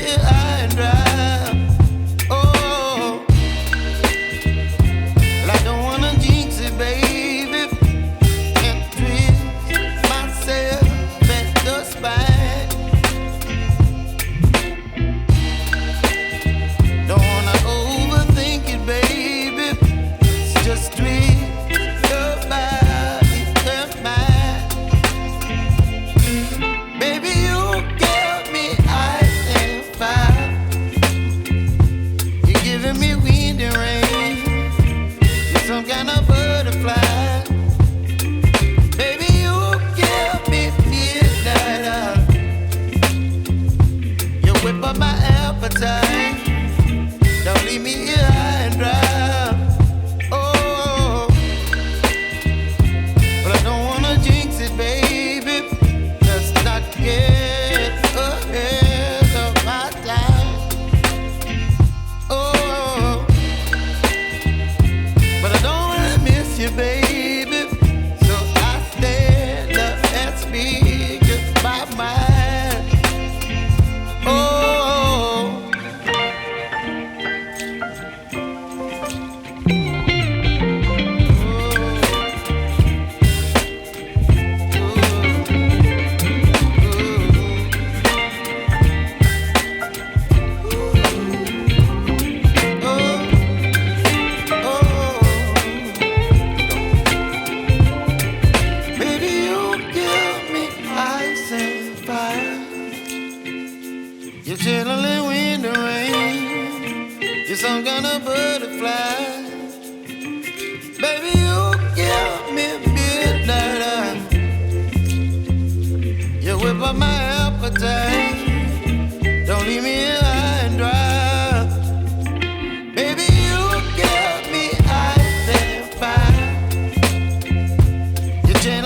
here high and dry. Oh, well, I don't wanna jinx it, baby, and twist myself at the spine. Don't wanna overthink it, baby. It's just twist your body and mine. Baby, you give me ice and fire. You're giving me wind and rain. You're some kind of butterfly. Baby, you give me midnight. You whip up my appetite. Don't leave me here high and dry. Oh, but I don't wanna jinx it, baby. Let's not get ahead of my time. Oh, but I don't wanna miss you, baby. So I stand up and speak my mind. Oh. Baby, you give me ice and fire. You're chilling wind and rain. You're some kind of butterfly. Baby, you give me midnight. You whip up my appetite.